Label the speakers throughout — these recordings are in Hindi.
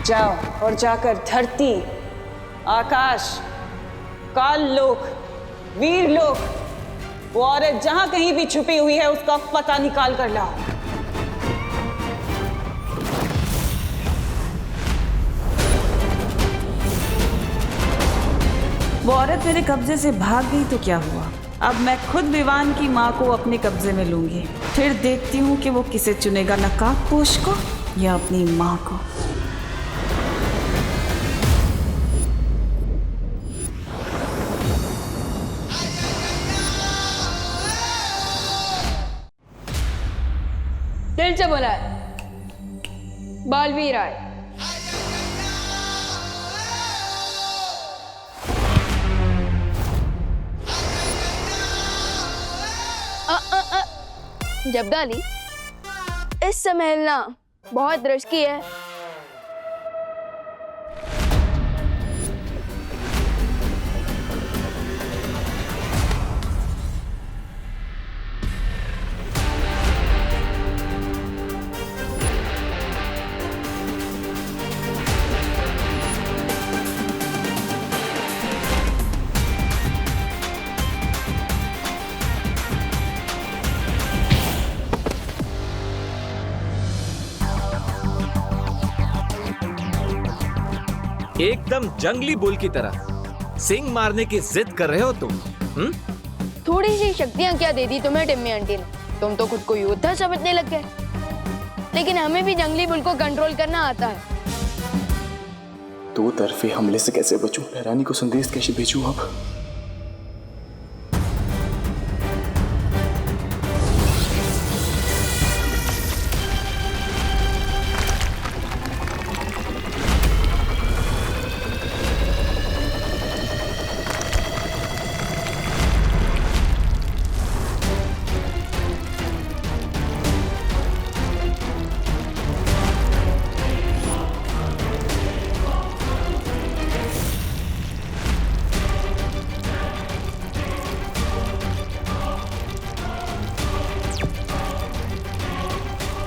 Speaker 1: जाओ और जाकर धरती, आकाश, काल लोक, वीर लोक, वो औरत जहां कहीं भी छुपी हुई है उसका पता निकाल कर लाओ। वो औरत मेरे कब्जे से भाग गई तो क्या हुआ? अब मैं खुद विवान की माँ को अपने कब्जे में लूंगी। फिर देखती हूँ कि वो किसे चुनेगा, नकाबपोश को या अपनी माँ को।
Speaker 2: दिल से बोला है, बालवीर आए। जब्दाली, इस समय हिलना बहुत रिस्की है।
Speaker 3: एकदम जंगली बुल की तरह सिंग मारने की जिद कर रहे हो तुम?
Speaker 2: थोड़ी सी शक्तियां क्या दे दी तुम्हें टिम्मी आंटी ने? तुम तो खुद को योद्धा समझने लग गए। लेकिन हमें भी जंगली बुल को कंट्रोल करना आता है।
Speaker 4: दो तरफे हमले से कैसे बचूं? महरानी को संदेश कैसे भेजूं अब?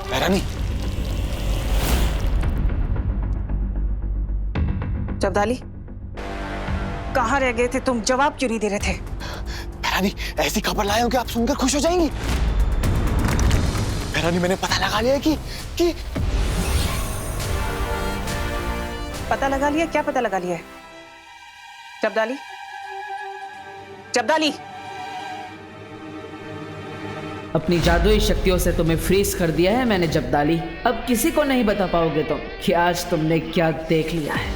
Speaker 4: महरानी,
Speaker 1: जब्दाली, कहाँ रह गए थे तुम? जवाब क्यों नहीं दे रहे थे?
Speaker 4: महरानी, ऐसी खबर लाए हो कि आप सुनकर खुश हो जाएंगी। महरानी, मैंने पता लगा लिया कि
Speaker 1: पता लगा लिया? क्या पता लगा लिया है? जब्दाली, जब्दाली,
Speaker 5: अपनी जादुई शक्तियों से तुम्हें फ्रीज कर दिया है मैंने जब्दाली। अब किसी को नहीं बता पाओगे तुम कि आज तुमने क्या देख लिया है।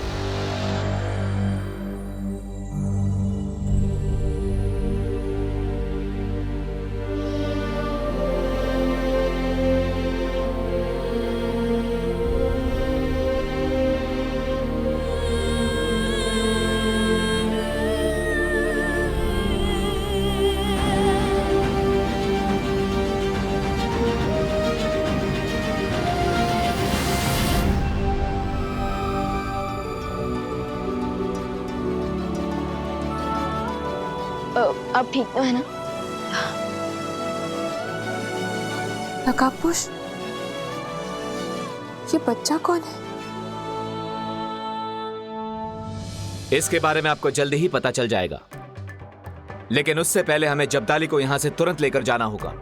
Speaker 2: अब ठीक तो है ना?
Speaker 6: नकाबपोश, ये बच्चा कौन है?
Speaker 3: इसके बारे में आपको जल्दी ही पता चल जाएगा, लेकिन उससे पहले हमें जब्दाली को यहां से तुरंत लेकर जाना होगा,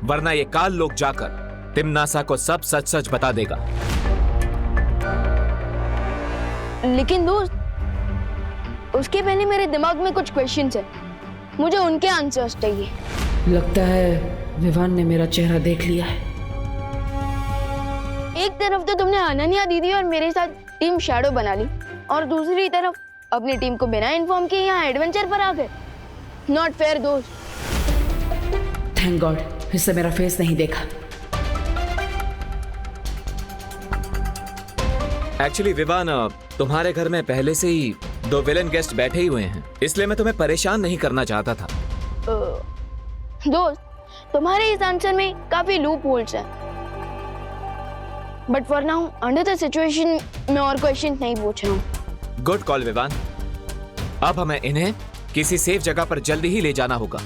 Speaker 3: वरना ये काल लोग जाकर तिम्नासा को सब सच सच बता देगा।
Speaker 2: लेकिन दोस्त, उसके पहले मेरे दिमाग में कुछ क्वेश्चंस है, मुझे उनके आंसर्स चाहिए।
Speaker 5: लगता है विवान ने मेरा चेहरा देख लिया है।
Speaker 2: एक तरफ तो तुमने अनन्या दीदी और मेरे साथ टीम शैडो बना ली, और दूसरी तरफ अपनी टीम को बिना इन्फॉर्म किए यहाँ एडवेंचर पर आ गए। नॉट फेयर दोस्त।
Speaker 5: थैंक गॉड इससे मेरा फेस नहीं देखा।
Speaker 3: एक्चुअली विवान, तुम्हारे घर में पहले से ही 2 विलेन गेस्ट बैठे ही हुए हैं, इसलिए मैं तुम्हें परेशान नहीं करना चाहता था।
Speaker 2: दोस्त, तुम्हारे इस आंसर में काफी लूप होल्स हैं, but for now under the situation मैं और क्वेश्चन नहीं पूछ रहा हूँ।
Speaker 3: Good call Vivaan. अब हमें इन्हें किसी सेफ जगह पर जल्दी ही ले जाना होगा।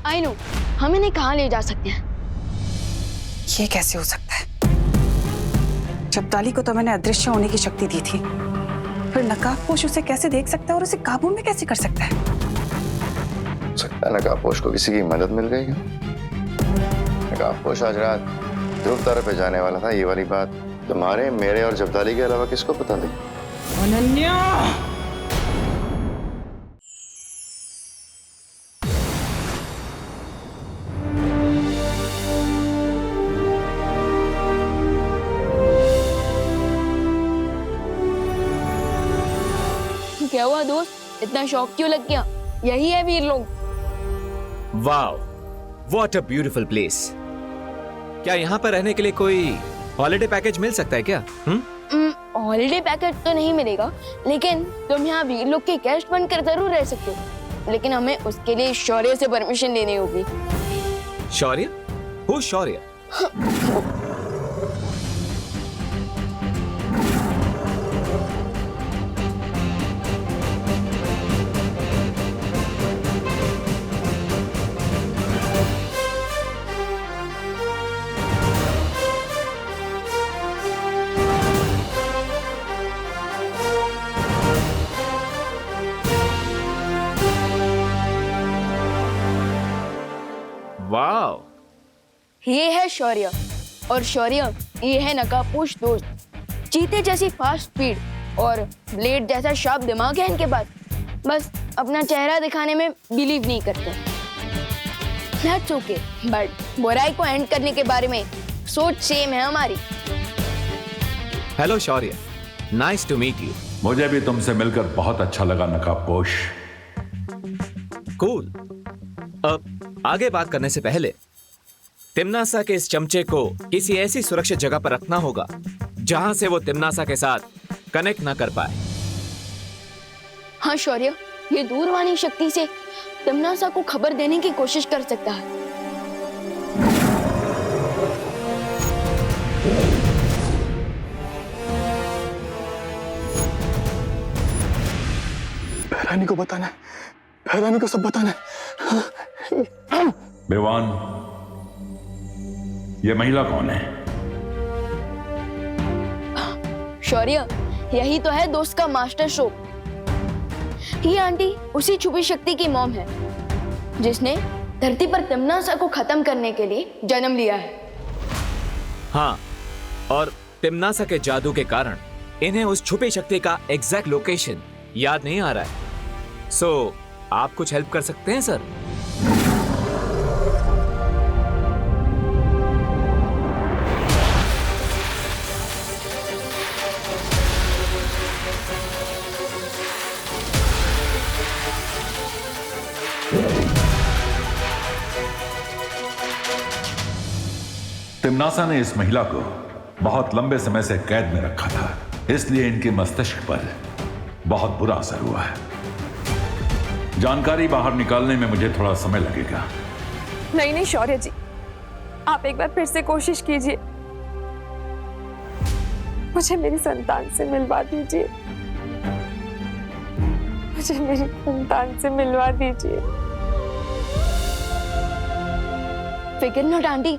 Speaker 2: आई नो, हम इन्हें कहाँ ले जा सकते हैं?
Speaker 1: ये कैसे हो सकता है? जब्दाली को तो मैंने अदृश्य होने की शक्ति दी थी, फिर नकाबपोश उसे कैसे देख सकता है और उसे काबू में कैसे कर सकता है?
Speaker 6: सकता है नकाबपोश को किसी की मदद मिल गई क्या? नकाबपोश आज रात ध्रुव तारे पे जाने वाला था। ये वाली बात तुम्हारे, मेरे और जब्दाली के अलावा किसको पता थी?
Speaker 1: अनन्या!
Speaker 2: क्या हुआ दोस्त, इतना शौक क्यों लग गया? यही है वीर लोग।
Speaker 3: Wow, what a beautiful place. क्या यहाँ पर रहने के लिए कोई हॉलिडे पैकेज मिल सकता है क्या?
Speaker 2: हॉलिडे पैकेज तो नहीं मिलेगा, लेकिन तुम यहाँ वीर लोग के गेस्ट बनकर जरूर रह सकते हो, लेकिन हमें उसके लिए शौर्य से परमिशन लेनी होगी।
Speaker 3: शौर्य? Who Shaurya? वाओ,
Speaker 2: ये है शौर्य, और शौर्य ये है नकाबपोश दोस्त। चीते जैसी फास्ट स्पीड और ब्लेड जैसा शार्प दिमाग है इनके पास, बस अपना चेहरा दिखाने में बिलीव नहीं करते। That's okay, बट बुराई को एंड करने के बारे में सोच सेम है हमारी।
Speaker 3: Hello Shaurya, nice to meet you.
Speaker 7: मुझे भी तुमसे मिलकर बहुत अच्छा लगा नकाबपोश।
Speaker 3: कूल। अब आगे बात करने से पहले तिम्नासा के इस चमचे को किसी ऐसी सुरक्षित जगह पर रखना होगा जहां से वो तिम्नासा के साथ कनेक्ट ना कर पाए।
Speaker 2: हाँ शौर्य, ये दूरवाणी शक्ति से तिम्नासा को खबर देने की कोशिश कर सकता है।
Speaker 4: बहरानी को बताना है, बहरानी को सब बताना है।
Speaker 7: बेवान, ये महिला कौन है?
Speaker 2: शौर्य, यही तो है दोस्त का मास्टर स्ट्रोक। ये आंटी उसी छुपी शक्ति की मॉम है जिसने धरती पर तिम्नासा को खत्म करने के लिए जन्म लिया है।
Speaker 3: हाँ, और तिम्नासा के जादू के कारण इन्हें उस छुपी शक्ति का एग्जैक्ट लोकेशन याद नहीं आ रहा है। सो आप कुछ हेल्प कर सकते हैं सर?
Speaker 7: तिम्नासा ने इस महिला को बहुत लंबे समय से कैद में रखा था, इसलिए इनके मस्तिष्क पर बहुत बुरा असर हुआ है। जानकारी बाहर निकालने में मुझे थोड़ा समय लगेगा।
Speaker 8: नहीं शौर्य जी, आप एक बार फिर से कोशिश कीजिए। मुझे मेरी संतान से मिलवा दीजिए, मुझे मेरी संतान से मिलवा दीजिए।
Speaker 2: फिक्र नॉट आंटी,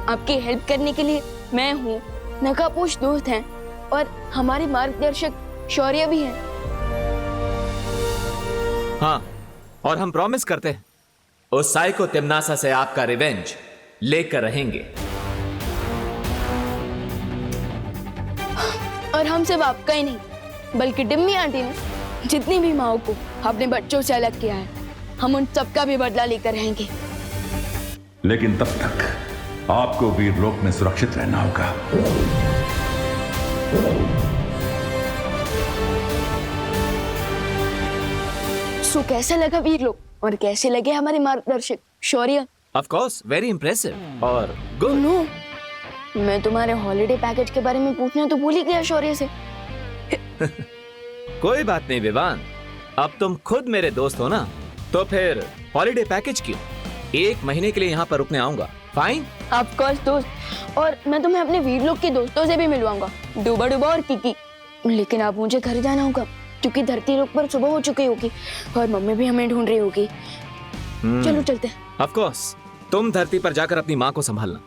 Speaker 2: आपकी हेल्प करने के लिए मैं हूँ, नकाबपोश दोस्त हैं और हमारे मार्गदर्शक शौर्य भी हैं।
Speaker 3: हाँ, और हम प्रॉमिस करते हैं उस साइको तिम्नासा से आपका रिवेंज लेकर रहेंगे।
Speaker 2: और हम सिर्फ आपका ही नहीं, बल्कि डिम्मी आंटी ने जितनी भी माओ को अपने बच्चों से अलग किया है, हम उन सबका भी बदला लेकर रहेंगे।
Speaker 7: लेकिन तब तक आपको वीरलोक में सुरक्षित रहना होगा।
Speaker 2: सो कैसा लगा वीरलोक और कैसे लगे हमारे मार्गदर्शक शौर्य?
Speaker 3: ऑफ कोर्स, वेरी इंप्रेसिव और गुड।
Speaker 2: नो, मैं तुम्हारे हॉलिडे पैकेज के बारे में पूछना तो भूल ही गया शौर्य से।
Speaker 3: कोई बात नहीं विवान, अब तुम खुद मेरे दोस्त हो ना, तो फिर हॉलिडे पैकेज क्यों? 1 महीने के लिए यहाँ पर रुकने आऊंगा। फाइन?
Speaker 2: ऑफ कोर्स दोस्त, और मैं तुम्हें अपने वीरलोक के दोस्तों से भी मिलवाऊंगा, डूबा डूबा और किकी। लेकिन अब मुझे घर जाना होगा क्योंकि धरती लोक पर सुबह हो चुकी होगी और मम्मी भी हमें ढूंढ रही होगी। चलो चलते हैं।
Speaker 3: ऑफ कोर्स, तुम धरती पर जाकर अपनी माँ को संभालना।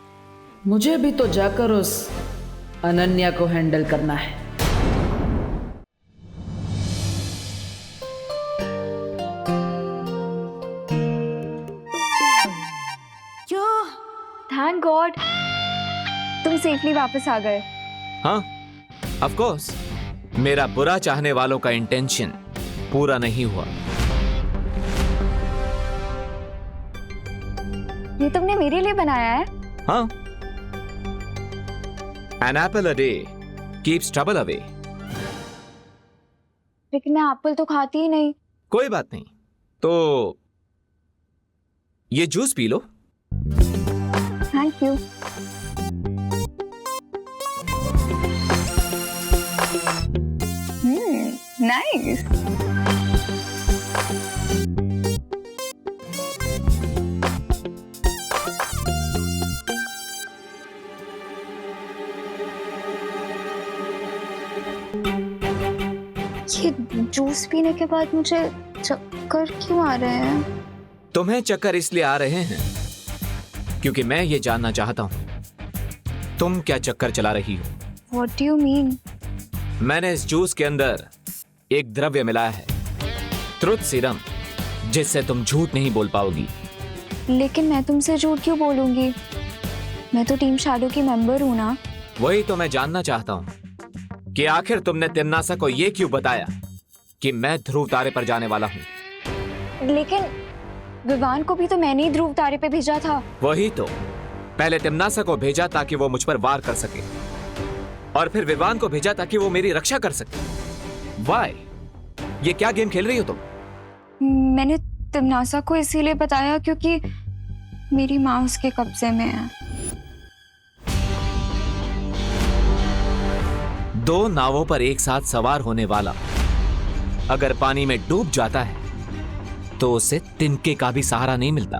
Speaker 5: मुझे भी तो जाकर उस अनन्या को हैंडल करना है।
Speaker 8: थैंक गॉड तुम सेफली वापस आ गए।
Speaker 3: हाँ, ऑफ कोर्स। मेरा बुरा चाहने वालों का इंटेंशन पूरा नहीं हुआ।
Speaker 8: ये तुमने मेरे लिए बनाया है?
Speaker 3: हाँ, An apple a day keeps trouble away.
Speaker 8: लेकिन मैं एप्पल तो खाती ही नहीं।
Speaker 3: कोई बात नहीं, तो ये juice P low.
Speaker 8: Thank you. Nice. ये जूस पीने के बाद मुझे चक्कर क्यों आ रहे हैं?
Speaker 3: तुम्हें चक्कर इसलिए आ रहे हैं क्योंकि मैं ये जानना चाहता हूं तुम क्या चक्कर चला रही हो।
Speaker 8: What do you mean?
Speaker 3: मैंने इस जूस के अंदर एक द्रव्य मिलाया है, ट्रुथ सीरम, जिससे तुम झूठ नहीं बोल पाओगी।
Speaker 8: लेकिन मैं तुमसे झूठ क्यों बोलूंगी? मैं तो टीम शैडो की मेंबर हूं ना।
Speaker 3: वही तो मैं जानना चाहता हूं कि आखिर तुमने तिम्नासा को ये क्यों बताया कि मैं ध्रुव तारे पर जाने वाला हूं।
Speaker 8: लेकिन विवान को भी तो मैंने ही ध्रुव तारे पे भेजा था।
Speaker 3: वही तो, पहले तिम्नासा को भेजा ताकि वो मुझ पर वार कर सके, और फिर विवान को भेजा ताकि वो मेरी रक्षा कर सके। वाई? ये क्या गेम खेल रही हो तुम?
Speaker 8: मैंने तिम्नासा को इसीलिए बताया क्योंकि मेरी माँ उसके कब्जे में है।
Speaker 3: दो नावों पर एक साथ सवार होने वाला अगर पानी में डूब जाता है तो उसे तिनके का भी सहारा नहीं मिलता।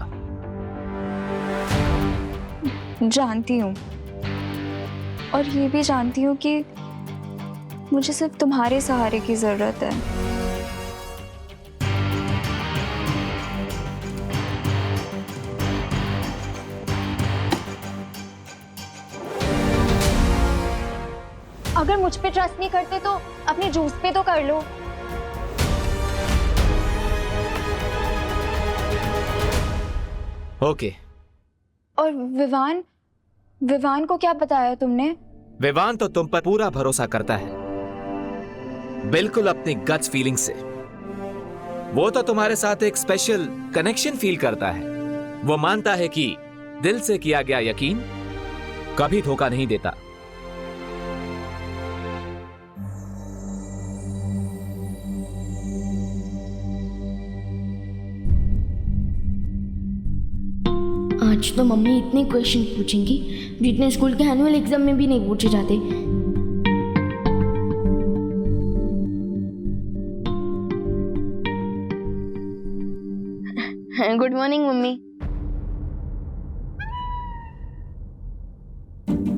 Speaker 8: जानती हूँ, और ये भी जानती हूँ कि मुझे सिर्फ तुम्हारे सहारे की जरूरत है। अगर मुझ पे ट्रस्ट नहीं करते तो अपने जूस पे तो कर लो।
Speaker 3: ओके।
Speaker 8: और विवान को क्या बताया तुमने?
Speaker 3: विवान तो तुम पर पूरा भरोसा करता है, बिल्कुल अपनी गट्स फीलिंग से। वो तो तुम्हारे साथ एक स्पेशल कनेक्शन फील करता है। वो मानता है कि दिल से किया गया यकीन कभी धोखा नहीं देता।
Speaker 2: आज तो मम्मी इतने क्वेश्चन पूछेंगी जितने स्कूल के एनुअल एग्जाम में भी नहीं पूछे जाते। Good morning mummy.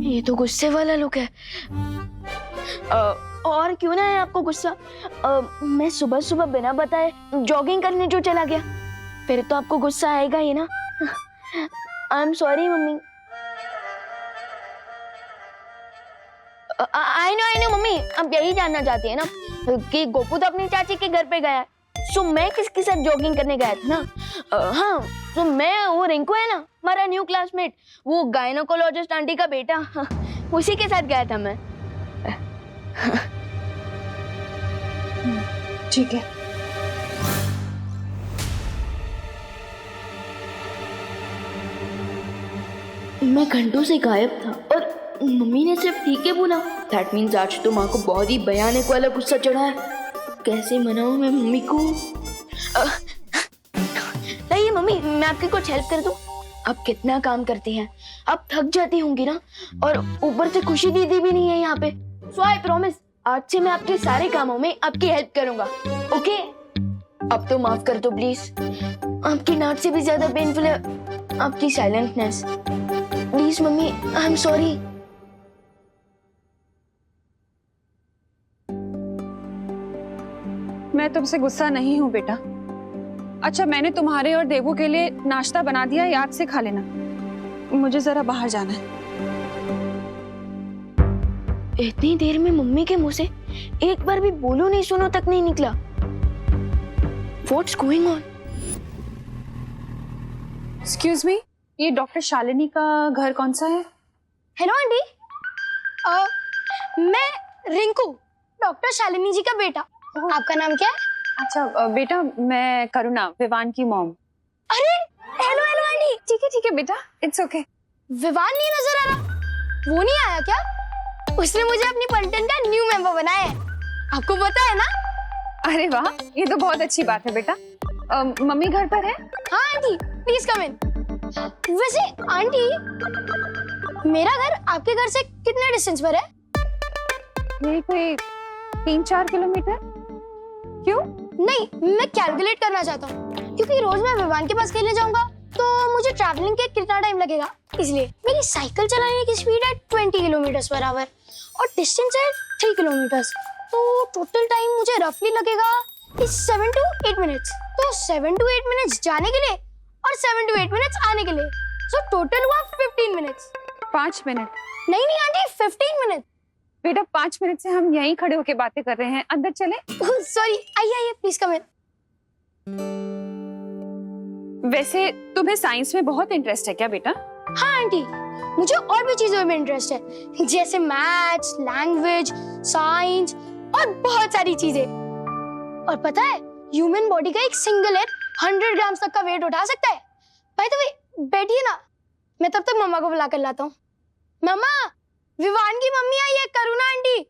Speaker 2: ये तो गुस्से वाला लुक है। और क्यों ना है आपको गुस्सा? मैं सुबह सुबह बिना बताए जॉगिंग करने जो चला गया, फिर तो आपको गुस्सा आएगा ही ना। आई am sorry mummy. I know mummy, अब यही जानना चाहती है ना कि गोपू तो अपनी चाची के घर पे गया है, सो मैं किसके साथ जॉगिंग करने गया था ना। हाँ, तो मैं, वो रिंकू है ना हमारा न्यू क्लासमेट, वो गायनोकोलॉजिस्ट आंटी का बेटा, उसी के साथ गया था मैं।
Speaker 8: ठीक है।
Speaker 2: मैं घंटों से गायब था और मम्मी ने सिर्फ ठीक है बोला। दैट मीन्स आज तो माँ को बहुत ही भयानक वाला गुस्सा चढ़ा है। कैसे मनाऊं मैं मम्मी को? नहीं मम्मी, मैं आपकी कुछ हेल्प कर दूं? आप कितना काम करती हैं, आप थक जाती होंगी ना, और ऊपर से खुशी दीदी भी नहीं है यहाँ पे। सो आई प्रॉमिस, आज से मैं आपके सारे कामों में आपकी हेल्प करूंगा। ओके? अब तो माफ कर दो प्लीज। आपकी डांट से भी ज्यादा पेनफुल है आपकी silentness. Please mummy, I am sorry.
Speaker 1: मैं तुमसे गुस्सा नहीं हूँ बेटा। अच्छा, मैंने तुम्हारे और देवू के लिए नाश्ता बना दिया, याद से खा लेना। मुझे जरा बाहर जाना है।
Speaker 2: इतनी देर में मम्मी के मुंह से एक बार भी बोलो नहीं सुनो तक नहीं निकला। What's going on?
Speaker 9: Excuse me, ये डॉक्टर शालिनी का घर कौन सा है?
Speaker 2: हेलो आंटी, मैं रिंकू, डॉक्टर शालिनी जी का बेटा। आपका नाम क्या है?
Speaker 9: अच्छा बेटा, मैं करुणा, विवान की मॉम।
Speaker 2: अरे हेलो हेलो आंटी।
Speaker 9: ठीक है बेटा, इट्स ओके।
Speaker 2: विवान नहीं नजर आ रहा? वो नहीं आया क्या? उसने मुझे अपनी पलटन का न्यू मेंबर बनाया है, आपको पता है ना?
Speaker 9: अरे वाह, ये तो बहुत अच्छी बात है बेटा। मम्मी घर पर है?
Speaker 2: हाँ आंटी, प्लीज कम इन। वैसे आंटी, मेरा घर आपके घर से कितने डिस्टेंस पर है?
Speaker 9: ये कोई 3-4 किलोमीटर। क्यों?
Speaker 2: नहीं, मैं कैलकुलेट करना चाहता हूँ, क्योंकि रोज मैं विवान के पास खेलने जाऊंगा तो मुझे ट्रैवलिंग के कितना टाइम लगेगा, इसलिए मेरी साइकिल चलाने की स्पीड है 20 किलोमीटर पर आवर और डिस्टेंस है 3 किलोमीटर, तो टोटल टाइम मुझे रफली लगेगा 7 to 8 मिनट्स। तो 7 to 8 मिनट्स जाने के लिए और 7 to 8 मिनट्स आने के लिए, सो टोटल हुआ 15 मिनट्स।
Speaker 9: 5 मिनट?
Speaker 2: नहीं आंटी, 15 मिनट।
Speaker 9: बेटा 5 मिनट से हम यहीं खड़े होके बातें कर रहे हैं, अंदर चले?
Speaker 2: सॉरी, आइए प्लीज कम इन।
Speaker 9: वैसे तुम्हें साइंस में बहुत इंटरेस्ट है क्या बेटा?
Speaker 2: हाँ आंटी, मुझे और भी चीजों में इंटरेस्ट है, जैसे मैथ्स, लैंग्वेज, साइंस और बहुत सारी चीजें। और पता है, ह्यूमन बॉडी का एक सिंगल एग 100 ग्राम तक का वेट उठा सकता है। भाई तो बैठिए ना, मैं तब तक मम्मा को बुला कर लाता हूँ। मम्मा, विवान की मम्मी आई है, करुणा आंटी।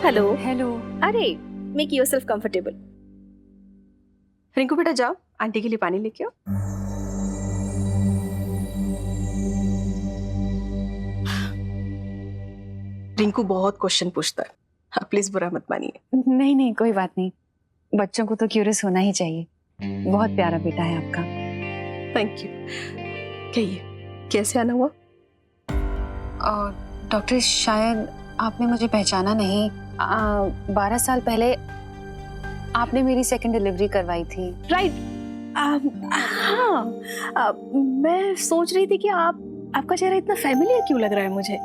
Speaker 9: हेलो।
Speaker 10: अरे, मेक योरसेल्फ कंफर्टेबल। रिंकू बेटा जाओ, आंटी के लिए पानी लेके आओ। रिंकू बहुत क्वेश्चन पूछता है, आप प्लीज बुरा मत मानिए।
Speaker 9: नहीं, कोई बात नहीं, बच्चों को तो क्यूरियस होना ही चाहिए। बहुत प्यारा बेटा है आपका।
Speaker 10: Thank you. कहिए, कैसे आना हुआ?
Speaker 9: डॉक्टर, शायद आपने मुझे पहचाना नहीं। 12 साल पहले आपने मेरी सेकंड डिलीवरी करवाई थी।
Speaker 10: राइट। हाँ, मैं सोच रही थी कि आपका चेहरा इतना फैमिलियर क्यों लग रहा है मुझे।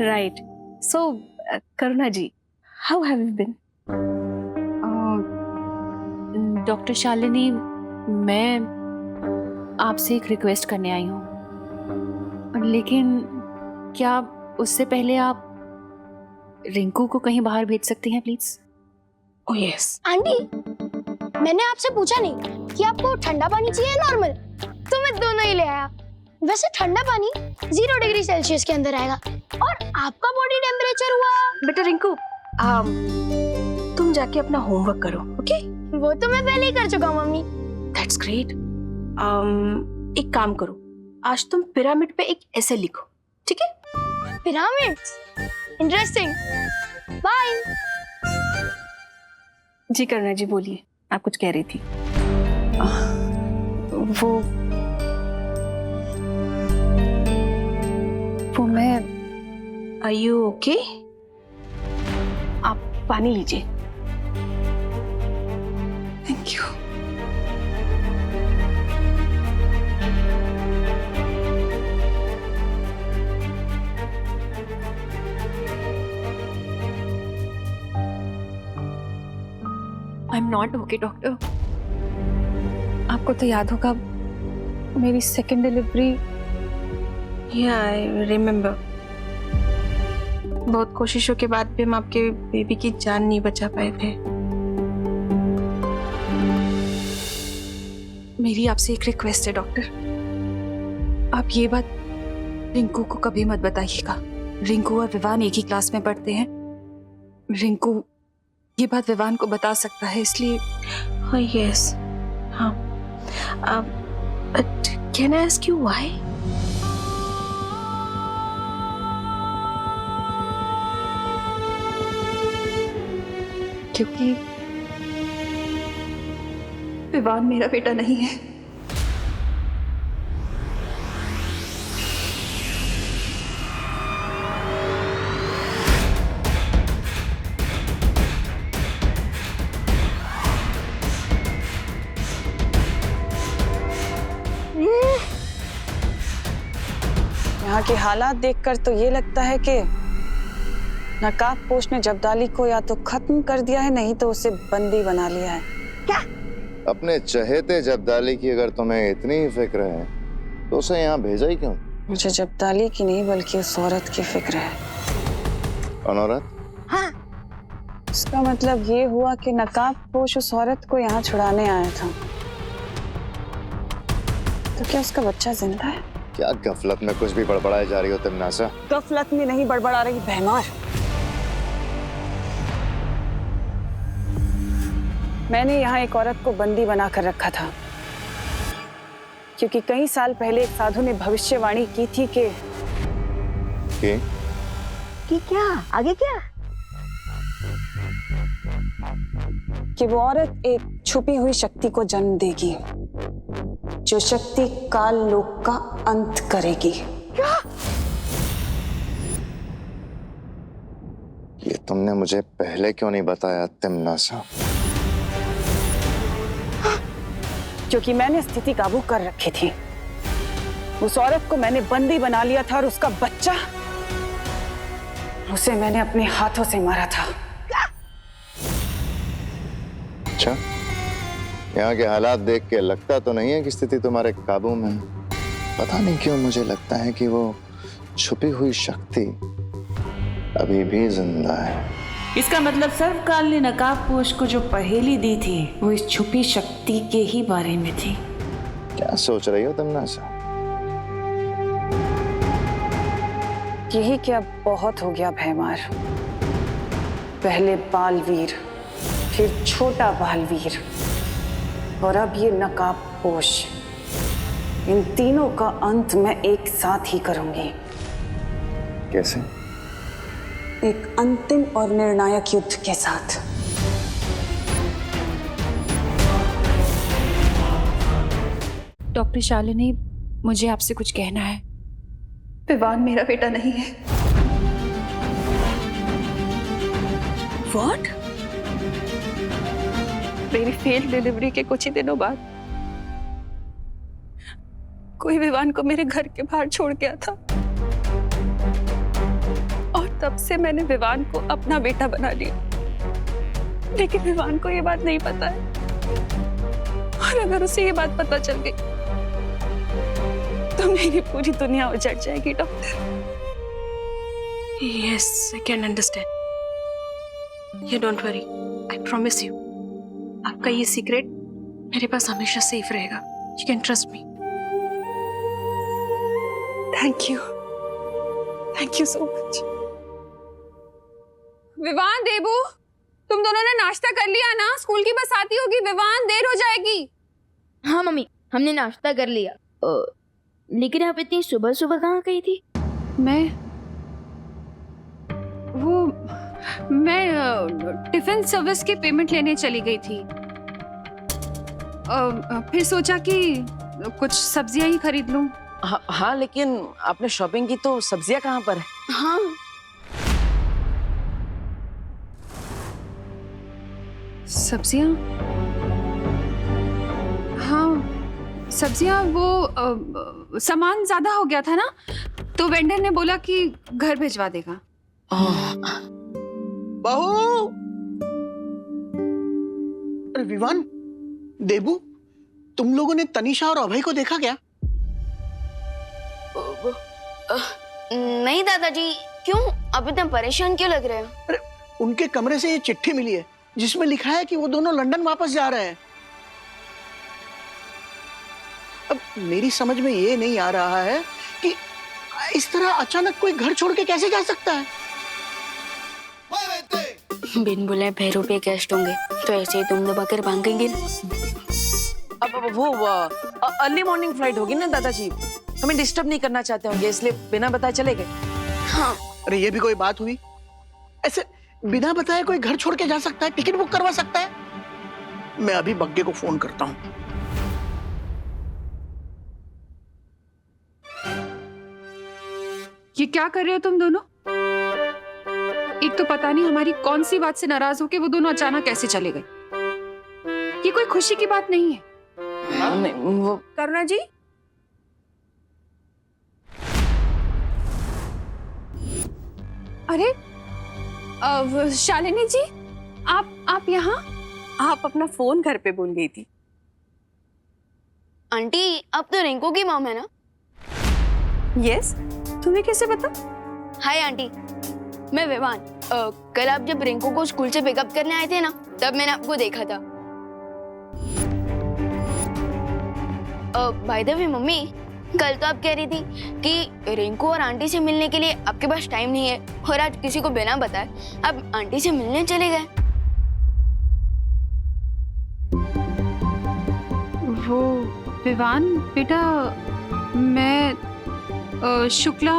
Speaker 10: Right. So Karuna ji, how have you been?
Speaker 9: Doctor Shalini, मैं आपसे एक रिक्वेस्ट करने आई हूँ, लेकिन क्या उससे पहले आप रिंकू को कहीं बाहर भेज सकती हैं प्लीज?
Speaker 10: Oh yes.
Speaker 2: आंटी, मैंने आपसे पूछा नहीं कि आपको ठंडा पानी चाहिए नॉर्मल, तो मैं दोनों ही ले आया। वैसे ठंडा पानी 0 डिग्री सेल्सियस के अंदर आएगा और आपका बॉडी टेम्परेचर हुआ।
Speaker 10: बेटा रिंकू, तुम जाके अपना होमवर्क करो, ओके?
Speaker 2: वो तो मैं पहले ही कर चुका हूँ मम्मी।
Speaker 10: That's great. एक काम करो, आज तुम पिरामिड पे एक ऐसे लिखो, ठीक है?
Speaker 2: Pyramids, interesting. बाय।
Speaker 10: जी करुणा जी, बोलिए, आप कुछ कह रही थी।
Speaker 9: वो मैं।
Speaker 10: Are you okay? आप पानी लीजिए। Thank you.
Speaker 9: I am not okay doctor. आपको तो याद होगा मेरी सेकेंड डिलीवरी।
Speaker 10: या आई रिमेम्बर। बहुत कोशिशों के बाद भी हम आपके बेबी की जान नहीं बचा पाए थे। मेरी आपसे एक रिक्वेस्ट है डॉक्टर, आप ये बात रिंकू को कभी मत बताइएगा। रिंकू और विवान एक ही क्लास में पढ़ते हैं। रिंकू ये बात विवान को बता सकता है, इसलिए। हाँ यस, हाँ। Can I ask you why? क्योंकि विवान मेरा बेटा नहीं है।
Speaker 1: यहाँ के हालात देखकर तो ये लगता है कि नकाबपोश ने जब्दाली को या तो खत्म कर दिया है, नहीं तो उसे बंदी बना लिया है।
Speaker 6: क्या? अपने चहेते जब्दाली की अगर तुम्हें इतनी ही फिक्र है तो उसे यहाँ भेजा ही क्यों?
Speaker 1: मुझे जब्दाली की नहीं बल्कि उस औरत की फिक्र है।
Speaker 6: कौन औरत?
Speaker 1: हाँ, उसका मतलब ये हुआ कि नकाबपोश उस औरत को यहाँ छुड़ाने आया था। तो क्या उसका बच्चा जिंदा है?
Speaker 6: क्या गफलत में कुछ भी बड़बड़ाए जा रही हो तिमनासा?
Speaker 1: गफलत में नहीं बड़बड़ा रही भैमार। मैंने यहाँ एक औरत को बंदी बनाकर रखा था क्योंकि कई साल पहले एक साधु ने भविष्यवाणी की थी कि
Speaker 11: क्या आगे क्या?
Speaker 1: कि वो औरत एक छुपी हुई शक्ति को जन्म देगी जो शक्ति काल लोक का अंत करेगी।
Speaker 11: क्या?
Speaker 6: ये तुमने मुझे पहले क्यों नहीं बताया तिमनासा?
Speaker 1: क्योंकि मैंने स्थिति काबू कर रखी थी। उस औरत को मैंने बंदी बना लिया था और उसका बच्चा, उसे मैंने अपने हाथों से मारा था।
Speaker 6: अच्छा, यहाँ के हालात देख के लगता तो नहीं है कि स्थिति तुम्हारे काबू में है। पता नहीं क्यों मुझे लगता है कि वो छुपी हुई शक्ति अभी भी जिंदा है।
Speaker 1: इसका मतलब सर्वकाल ने नकाबपोश को जो पहेली दी थी वो इस छुपी शक्ति के ही बारे में थी।
Speaker 6: क्या सोच रही हो तिमनासा?
Speaker 1: यही क्या बहुत हो गया भैमार। पहले बालवीर, फिर छोटा बालवीर और अब ये नकाबपोश। इन तीनों का अंत मैं एक साथ ही करूंगी।
Speaker 6: कैसे?
Speaker 1: एक अंतिम और निर्णायक युद्ध के साथ।
Speaker 10: डॉक्टर शालिनी, मुझे आपसे कुछ कहना है। विवान मेरा बेटा नहीं है। What? मेरी फेल्ड डिलीवरी के कुछ ही दिनों बाद कोई विवान को मेरे घर के बाहर छोड़ गया था और तब से मैंने विवान को अपना बेटा बना लिया। लेकिन विवान को ये बात नहीं पता है और अगर उसे ये बात पता चल गई तो मेरी पूरी दुनिया उजड़ जाएगी doctor.
Speaker 12: Yes, I can understand. You don't worry. I promise you. आपका ये सीक्रेट मेरे पास हमेशा सेफ रहेगा। You can trust me.
Speaker 10: Thank you. Thank you so much.
Speaker 13: Vivaan, देबू, तुम दोनों ने नाश्ता कर लिया ना? स्कूल की बस आती होगी। विवान, देर हो जाएगी।
Speaker 2: हाँ मम्मी, हमने नाश्ता कर लिया। लेकिन आप इतनी सुबह सुबह कहाँ गई थी?
Speaker 10: मैं टिफिन सर्विस की पेमेंट लेने चली गई थी। फिर सोचा कि कुछ सब्जियां ही खरीद लूं।
Speaker 11: हाँ, लेकिन आपने शॉपिंग की तो सब्जियां कहाँ पर है?
Speaker 2: हाँ,
Speaker 10: सब्जियां? हाँ, सब्जियां। वो सामान ज्यादा हो गया था ना, तो वेंडर ने बोला कि घर भिजवा देगा।
Speaker 14: बहू! अरे विवान, देबू, तुम लोगों ने तनिषा और अभय को देखा क्या?
Speaker 2: नहीं दादाजी। क्यों? अब इतना परेशान क्यों लग रहे हैं?
Speaker 14: अरे उनके कमरे से ये चिट्ठी मिली है जिसमें लिखा है कि वो दोनों लंदन वापस जा रहे हैं। अब मेरी समझ में ये नहीं आ रहा है कि इस तरह अचानक कोई घर छोड़ के कैसे जा सकता है।
Speaker 12: बिन बुलाए भैरों पे गेस्ट होंगे तो ऐसे ही तुम दबा कर भागेंगे।
Speaker 11: अब वो अर्ली मॉर्निंग फ्लाइट होगी ना दादाजी, हमें डिस्टर्ब नहीं करना चाहते होंगे, इसलिए बिना बताए चले गए।
Speaker 2: हाँ।
Speaker 14: अरे ये भी कोई बात हुई? ऐसे बिना बताए कोई घर छोड़ के जा सकता है? टिकट बुक करवा सकता है? मैं अभी बग्गे को फोन करता हूँ।
Speaker 10: ये क्या कर रहे हो तुम दोनों? एक तो पता नहीं हमारी कौन सी बात से नाराज होके वो दोनों अचानक कैसे चले गए। ये कोई खुशी की बात नहीं है।
Speaker 11: नहीं, वो
Speaker 13: करुणा जी, अरे शालिनी जी, आप यहाँ?
Speaker 12: आप अपना फोन घर पे भूल गई थी।
Speaker 2: आंटी अब तो रिंकू की मॉम है ना?
Speaker 12: यस, तुम्हें कैसे पता?
Speaker 2: हाय आंटी, मैं विवान। कल आप जब रिंकू को स्कूल से पिकअप करने आए थे ना, तब मैंने आपको देखा था। बाय द वे मम्मी, कल तो आप कह रही थी कि रिंकू और आंटी से मिलने के लिए आपके पास टाइम नहीं है, और आज किसी को बिना बताए आप आंटी से मिलने चले गए।
Speaker 9: वो विवान बेटा, मैं शुक्ला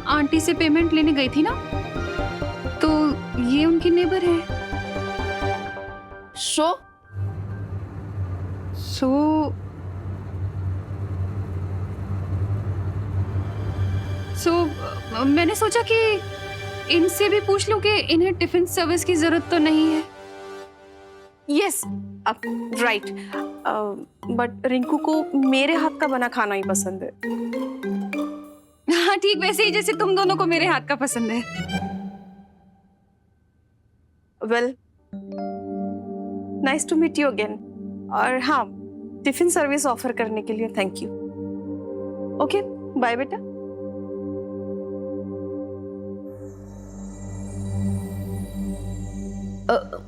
Speaker 9: आंटी से पेमेंट लेने गई थी ना, तो ये उनकी नेबर है। सो मैंने सोचा कि इनसे भी पूछ लूं कि इन्हें टिफिन सर्विस की जरूरत तो नहीं है।
Speaker 12: यस, राइट, बट रिंकू को मेरे हाथ का बना खाना ही पसंद है।
Speaker 9: हाँ ठीक, वैसे ही जैसे तुम दोनों को मेरे हाथ का पसंद है।
Speaker 12: Well, nice to meet you again. और हाँ, टिफिन सर्विस ऑफर करने के लिए थैंक यू। ओके, बाय बेटा।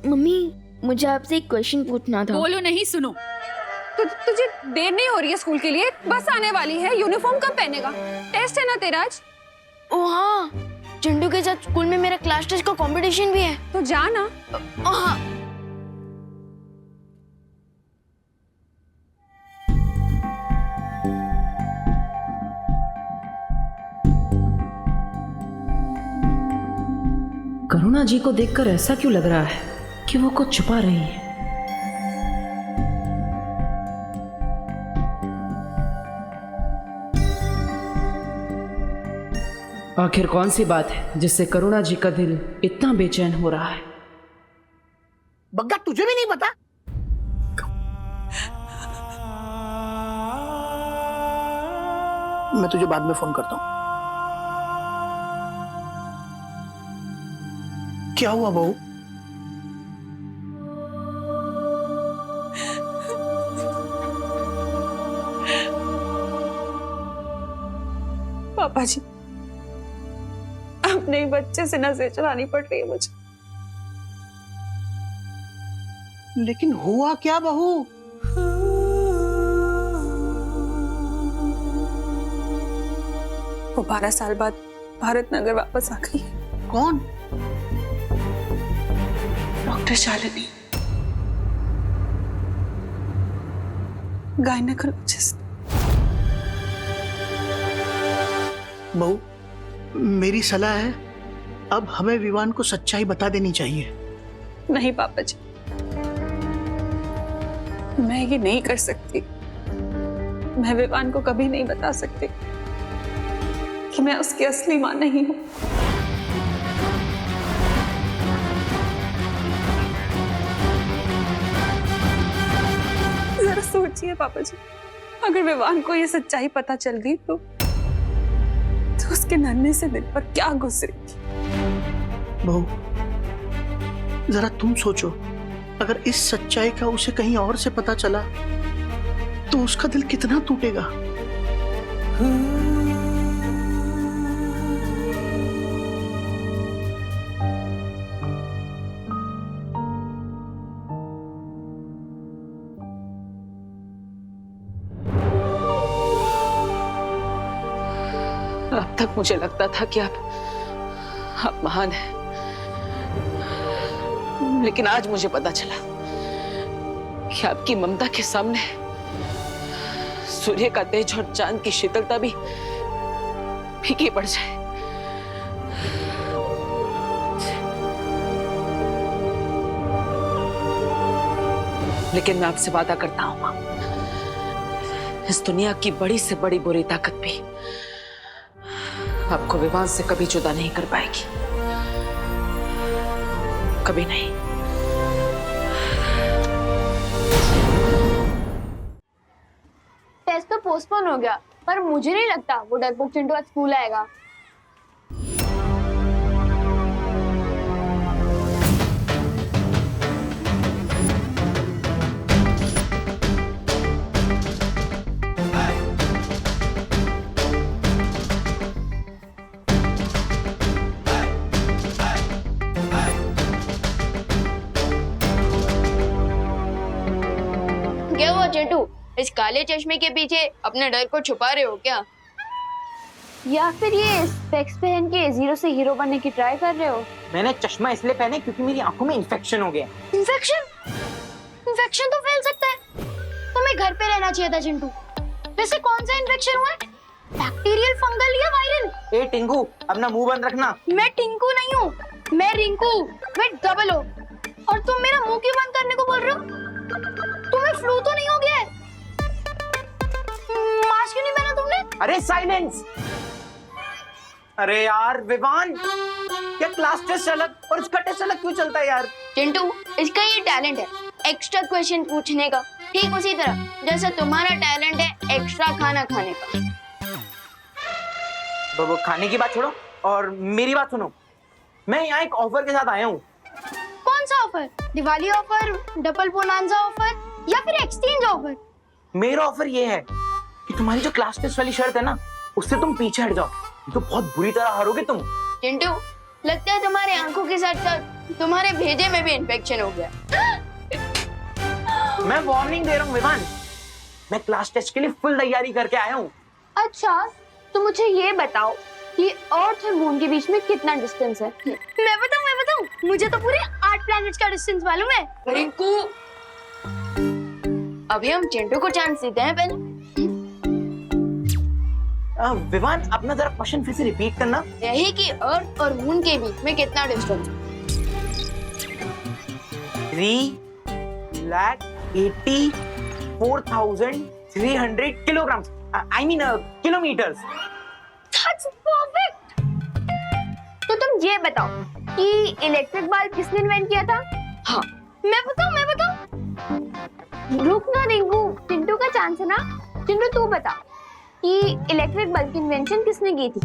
Speaker 2: मम्मी, मुझे आपसे एक क्वेश्चन पूछना था।
Speaker 9: बोलो नहीं, सुनो।
Speaker 13: तुझे देर नहीं हो रही है स्कूल के लिए? बस आने वाली है। यूनिफॉर्म कब पहनेगा? टेस्ट है ना तेरा आज?
Speaker 2: ओ हाँ, चिंटू के साथ स्कूल में मेरा क्लास टेस्ट का कंपटीशन भी है।
Speaker 13: तो जा ना।
Speaker 2: हाँ।
Speaker 5: करुणा जी को देखकर ऐसा क्यों लग रहा है कि वो कुछ छुपा रही है? आखिर कौन सी बात है जिससे करुणा जी का दिल इतना बेचैन हो रहा है?
Speaker 14: बग्गा, तुझे भी नहीं पता? मैं तुझे बाद में फोन करता हूं। क्या हुआ बहू?
Speaker 10: पापा जी, अपने ही बच्चे से नजर चलानी पड़ रही है मुझे।
Speaker 14: लेकिन हुआ क्या बहू?
Speaker 10: वो 12 साल बाद भारत नगर वापस आ गई।
Speaker 14: कौन?
Speaker 10: Doctor Shalini, gynaecologist.
Speaker 14: बहू, मेरी सलाह है, अब हमें विवान को सच्चाई बता देनी चाहिए।
Speaker 10: नहीं पापा जी, मैं ये नहीं कर सकती। मैं विवान को कभी नहीं बता सकती कि मैं उसकी असली मां नहीं हूं। जरा सोचिए पापा जी, अगर विवान को ये सच्चाई पता चल गई तो उसके नन्हे से दिल पर क्या गुजरेगी।
Speaker 14: बहू, जरा तुम सोचो, अगर इस सच्चाई का उसे कहीं और से पता चला तो उसका दिल कितना टूटेगा।
Speaker 11: अब तक मुझे लगता था कि आप महान हैं, लेकिन आज मुझे पता चला कि आपकी ममता के सामने सूर्य का तेज और चांद की शीतलता भी फीकी पड़ जाए। लेकिन मैं आपसे वादा करता हूं मां, इस दुनिया की बड़ी से बड़ी बुरी ताकत भी आपको विवान से कभी जुदा नहीं कर पाएगी, कभी नहीं।
Speaker 2: टेस्ट तो पोस्टपोन हो गया, पर मुझे नहीं लगता वो डरपोक चिंटू आज स्कूल आएगा। क्या हुआ चिंटू, इस काले चश्मे के पीछे अपने डर को छुपा रहे हो क्या? या फिर ये स्पेक्स पहन के जीरो से हीरो बनने की ट्राई कर रहे हो?
Speaker 15: मैंने चश्मा इसलिए पहने क्योंकि मेरी आंखों में इन्फेक्शन हो गया।
Speaker 2: इन्फेक्शन? इन्फेक्शन तो फैल सकता है, तुम्हें घर पे रहना चाहिए था चिंटू। वैसे कौन सा इन्फेक्शन हुआ है, बैक्टीरियल, फंगल या वायरल?
Speaker 15: ए टिंकू, अपना मुंह बंद रखना।
Speaker 2: मैं टिंकू नहीं हूँ, मैं रिंकू, मैं डबल हो। और तुम मेरा मुंह क्यों बंद करने को बोल रहे हो? तुम्हें फ्लू तो नहीं हो गया है? मास्क क्यों नहीं पहना तुमने?
Speaker 15: अरे साइलेंस। अरे यार विवान, क्या क्लास टेस्ट अलग और इसका टेस्ट अलग क्यों चलता है यार?
Speaker 2: चिंटू, इसका ये टैलेंट है एक्स्ट्रा क्वेश्चन पूछने का, ठीक उसी तरह जैसे तुम्हारा टैलेंट है एक्स्ट्रा खाना खाने का।
Speaker 15: वो खाने की बात छोड़ो और मेरी बात सुनो। मैं यहाँ एक ऑफर के साथ आया हूँ।
Speaker 2: कौन सा offer? Diwali offer, double bonanza offer या फिर एक्सचेंज ऑफर?
Speaker 15: मेरा ऑफर ये है कि तुम्हारी जो क्लास टेस्ट वाली शर्त है ना, उससे तुम पीछे हट जाओ, तो बहुत बुरी तरह हारोगे तुम।
Speaker 2: चिंटू, लगता है तुम्हारे आंखों के साथ साथ तुम्हारे भेजे में भी इन्फेक्शन हो गया।
Speaker 15: मैं वार्निंग दे रहा हूँ विवान, मैं क्लास टेस्ट के लिए फुल तैयारी करके आया हूँ।
Speaker 2: अच्छा, तो मुझे ये बताओ कि अर्थ और मून के बीच में कितना डिस्टेंस है? मैं बताऊं, मुझे तो पूरे 8 प्लैनेट्स का डिस्टेंस मालूम है। रिंकू, अभी हम चिंटू को चांस देते हैं पहले।
Speaker 15: विवान, अपना जरा क्वेश्चन फिर से रिपीट करना।
Speaker 2: यही कि अर्थ और मून के बीच में कितना डिस्टेंस है?
Speaker 15: 384,300 kilogram, I mean kilometres.
Speaker 2: That's perfect. तो तुम ये बताओ कि इलेक्ट्रिक बल्ब किसने इन्वेंट किया था? हाँ, मैं बताऊं? रुक ना रिंकू, चिंटू का चांस है ना। चिंटू तू बता कि इलेक्ट्रिक बल्ब की इन्वेंशन किसने की थी?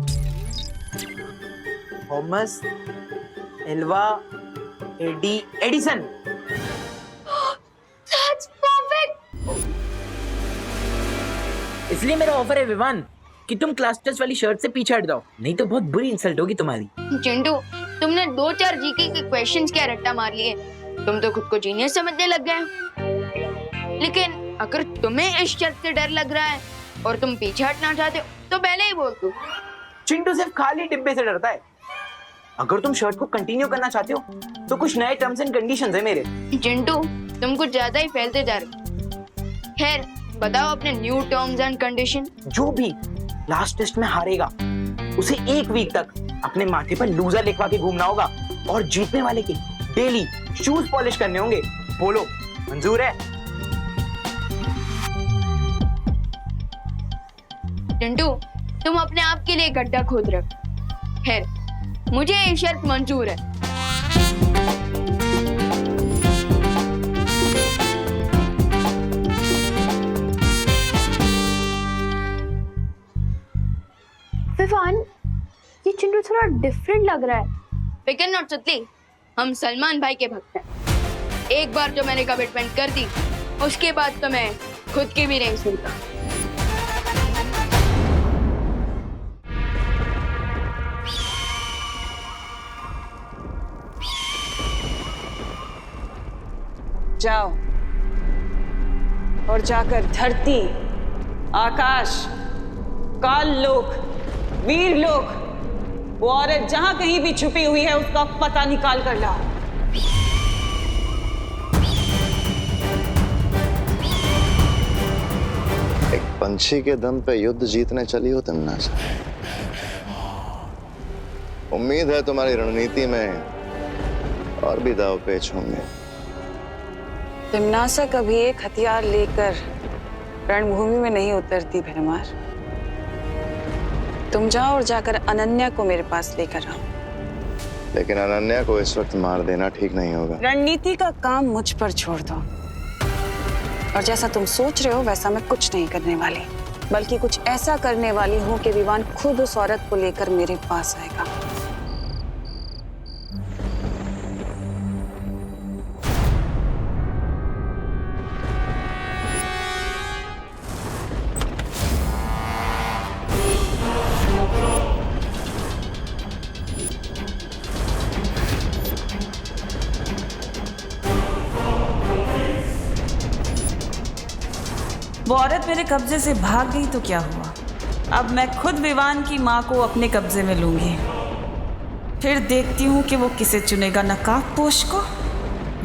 Speaker 15: Thomas Alva Edison.
Speaker 2: That's perfect.
Speaker 15: इसलिए मेरा ऑफर है विवान कि तुम क्लास टेस्ट वाली शर्ट से पीछे हट जाओ, नहीं तो बहुत बुरी इंसल्ट होगी तुम्हारी।
Speaker 2: चिंटू, तुमने 2-4 जीके के क्वेश्चंस क्या रट्टा मार लिए, तुम तो खुद को जीनियस समझने लग गए। लेकिन अगर तुम्हें इस शर्त से डर लग रहा है और तुम पीछे हटना चाहते हो तो पहले ही बोल दो।
Speaker 15: चिंटू सिर्फ खाली डिब्बे से डरता है। अगर तुम शर्ट को कंटिन्यू करना चाहते हो तो कुछ नए टर्म्स एंड कंडीशंस है मेरे।
Speaker 2: चिंटू, तुम कुछ ज्यादा ही फैलते जा रहे हो। खैर, बताओ अपने न्यू टर्म्स एंड कंडीशन।
Speaker 15: जो भी लास्ट टेस्ट में हारेगा उसे 1 वीक तक अपने माथे पर लूजर लिखवा के घूमना होगा और जीतने वाले के डेली शूज पॉलिश करने होंगे। बोलो, मंजूर है?
Speaker 2: चिंटू, तुम अपने आप के लिए गड्ढा खोद रहे हो। खैर, मुझे ये शर्त मंजूर है। विवान, ये चिंटू थोड़ा डिफरेंट लग रहा है। फिकर नॉट सुतली, हम सलमान भाई के भक्त हैं। एक बार जो मैंने कमिटमेंट कर दी, उसके बाद तो मैं खुद की भी नहीं सुनता।
Speaker 1: जाओ और जाकर धरती, आकाश, काल लोक, वीर लोक, वो औरत जहां कहीं भी छुपी हुई है उसका पता निकाल कर लाओ।
Speaker 6: एक पंछी के दम पे युद्ध जीतने चली हो तिम्नासा। उम्मीद है तुम्हारी रणनीति में और भी दाव पेच होंगे।
Speaker 1: तिम्नासा कभी एक हथियार लेकर रणभूमि में नहीं उतरती भरमार। तुम जाओ और जाकर अनन्या को मेरे पास लेकर आओ।
Speaker 6: लेकिन अनन्या को इस वक्त मार देना ठीक नहीं होगा।
Speaker 1: रणनीति का काम मुझ पर छोड़ दो, और जैसा तुम सोच रहे हो वैसा मैं कुछ नहीं करने वाली, बल्कि कुछ ऐसा करने वाली हूँ कि विवान खुद उस औरत को लेकर मेरे पास आएगा।
Speaker 16: वो औरत मेरे कब्जे से भाग गई तो क्या हुआ, अब मैं खुद विवान की माँ को अपने कब्जे में लूंगी। फिर देखती हूँ कि वो किसे चुनेगा, नकाबपोश को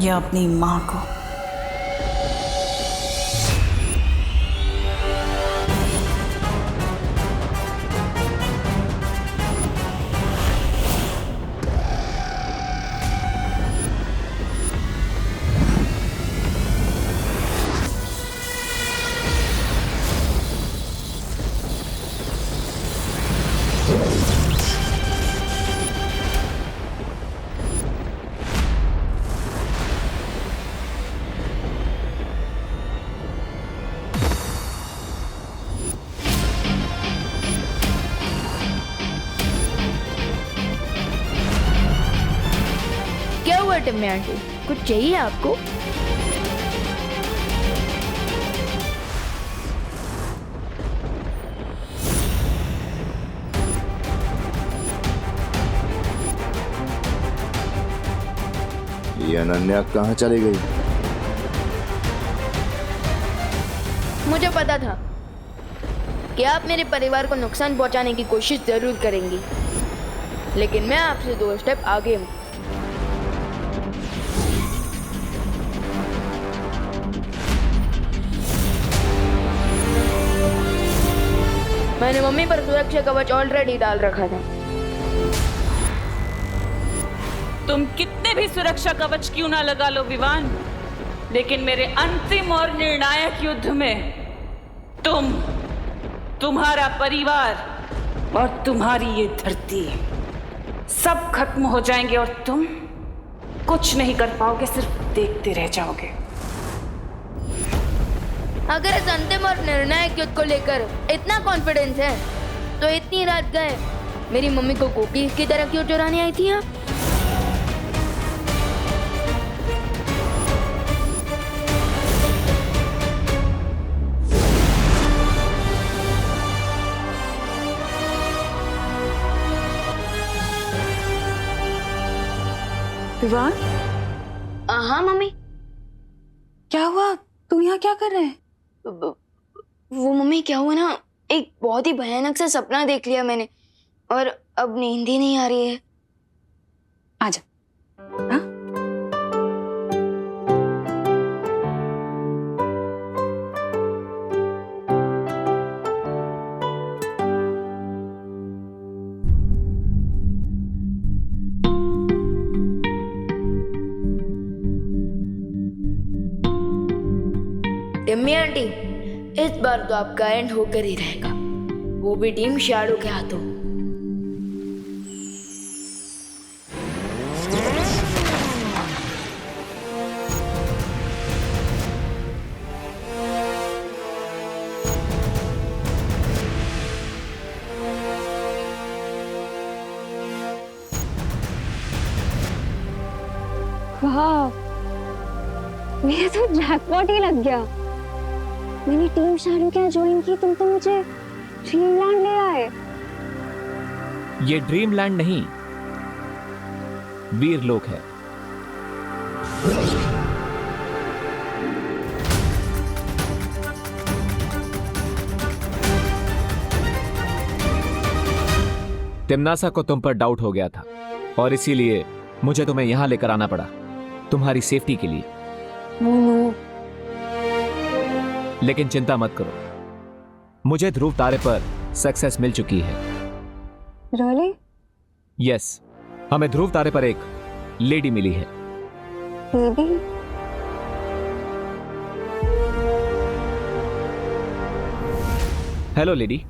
Speaker 16: या अपनी माँ को।
Speaker 2: टिम्मी आंटी, कुछ चाहिए आपको?
Speaker 6: ये अनन्या कहाँ चली गई?
Speaker 2: मुझे पता था कि आप मेरे परिवार को नुकसान पहुंचाने की कोशिश जरूर करेंगी, लेकिन मैं आपसे 2 स्टेप आगे हूँ। मैंने मम्मी पर सुरक्षा कवच ऑलरेडी डाल रखा था।
Speaker 16: तुम कितने भी सुरक्षा कवच क्यों ना लगा लो विवान, लेकिन मेरे अंतिम और निर्णायक युद्ध में तुम्हारा परिवार और तुम्हारी ये धरती सब खत्म हो जाएंगे और तुम कुछ नहीं कर पाओगे, सिर्फ देखते रह जाओगे।
Speaker 2: अगर इस अंतिम और निर्णायक युद्ध को लेकर इतना कॉन्फिडेंस है तो इतनी रात गए मेरी मम्मी को कुकीज की तरह क्यों चुराने आई थी आप?
Speaker 1: विवान?
Speaker 2: हाँ मम्मी।
Speaker 1: क्या हुआ? तू यहाँ क्या कर रहे हैं?
Speaker 2: वो मम्मी क्या हुआ ना, एक बहुत ही भयानक सा सपना देख लिया मैंने और अब नींद ही नहीं आ रही है।
Speaker 1: आजा। हाँ?
Speaker 2: टिम्मी आंटी, इस बार तो आपका एंड होकर ही रहेगा, वो भी टीम शैडो के हाथों।
Speaker 13: वाह, मेरा तो जैकपॉट ही लग गया। मैंने टीम शैडो क्या ज्वाइन की, तुम तो मुझे ड्रीमलैंड ले आए।
Speaker 3: ये ड्रीमलैंड नहीं, वीरलोक है। तिम्नासा को तुम पर डाउट हो गया था और इसीलिए मुझे तुम्हें यहां लेकर आना पड़ा, तुम्हारी सेफ्टी के लिए। लेकिन चिंता मत करो, मुझे ध्रुव तारे पर सक्सेस मिल चुकी है।
Speaker 13: Really?
Speaker 3: यस, हमें ध्रुव तारे पर एक लेडी मिली है।
Speaker 13: लेडी?
Speaker 3: Hello lady.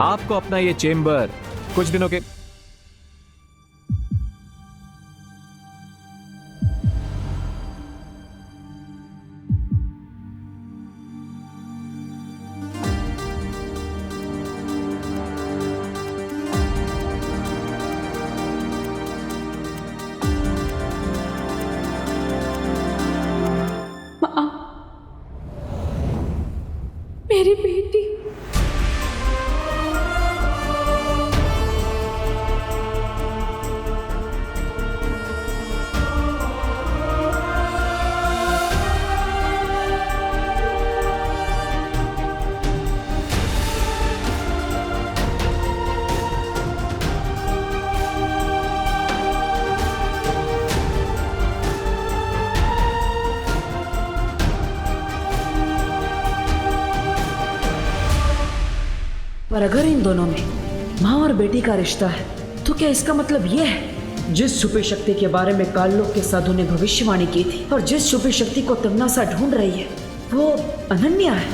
Speaker 3: आपको अपना ये चेम्बर कुछ दिनों के
Speaker 16: पर अगर इन दोनों में माँ और बेटी का रिश्ता है तो क्या इसका मतलब ये है जिस छुपी शक्ति के बारे में काललोक के साधु ने भविष्यवाणी की थी और जिस छुपी शक्ति को तिम्नासा ढूंढ रही है वो अनन्या है?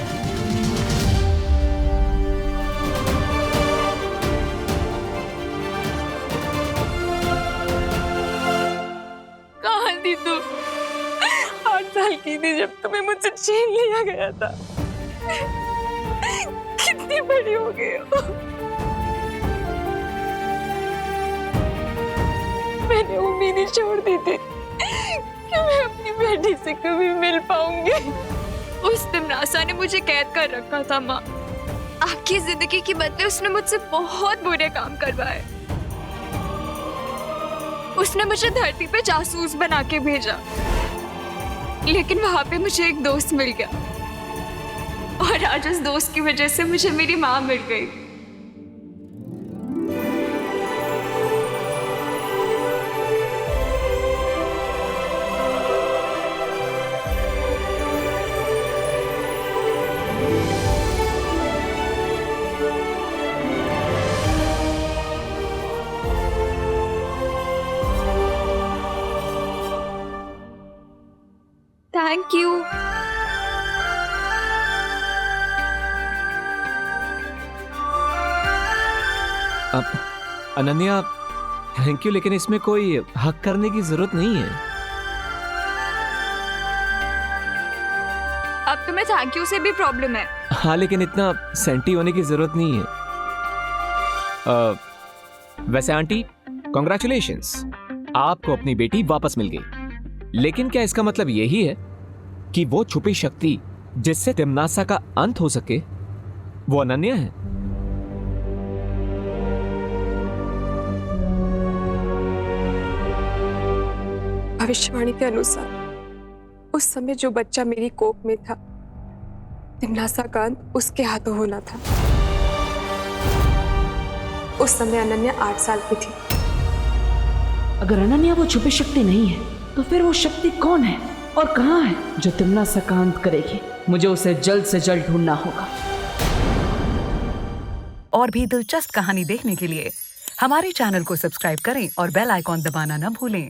Speaker 2: कहाँ थी तू? 8 साल की थी जब तुम्हें मुझसे छीन लिया गया था। कितनी बड़ी हो गई हो। मैंने उम्मीद ही छोड़ दी थी कि मैं अपनी बेटी से कभी मिल पाऊंगी। उस तिम्नासा ने मुझे कैद कर रखा था माँ। आपकी जिंदगी के बदले उसने मुझसे बहुत बुरे काम करवाए। उसने मुझे धरती पे जासूस बना के भेजा, लेकिन वहां पे मुझे एक दोस्त मिल गया और आज उस दोस्त की वजह से मुझे मेरी माँ मिल गई। Thank you.
Speaker 3: अब अनन्या, थैंक यू, लेकिन इसमें कोई हक करने की जरूरत नहीं है।
Speaker 2: अब तुम्हें थैंक यू से भी प्रॉब्लम है।
Speaker 3: हाँ, लेकिन इतना सेंटी होने की जरूरत नहीं है। वैसे आंटी, कॉन्ग्रेचुलेशंस, आपको अपनी बेटी वापस मिल गई। लेकिन क्या इसका मतलब यही है कि वो छुपी शक्ति जिससे तिम्नासा का अंत हो सके वो अनन्या है?
Speaker 12: भविष्यवाणी के अनुसार उस समय जो बच्चा मेरी कोख में था, तिम्नासा का अंत उसके हाथों होना था। उस समय अनन्या 8 साल की थी।
Speaker 16: अगर अनन्या वो छुपी शक्ति नहीं है तो फिर वो शक्ति कौन है और कहाँ है जो तिम्नासा का अंत करेगी? मुझे उसे जल्द से जल्द ढूंढना होगा।
Speaker 17: और भी दिलचस्प कहानी देखने के लिए हमारे चैनल को सब्सक्राइब करें और बेल आइकॉन दबाना न भूलें।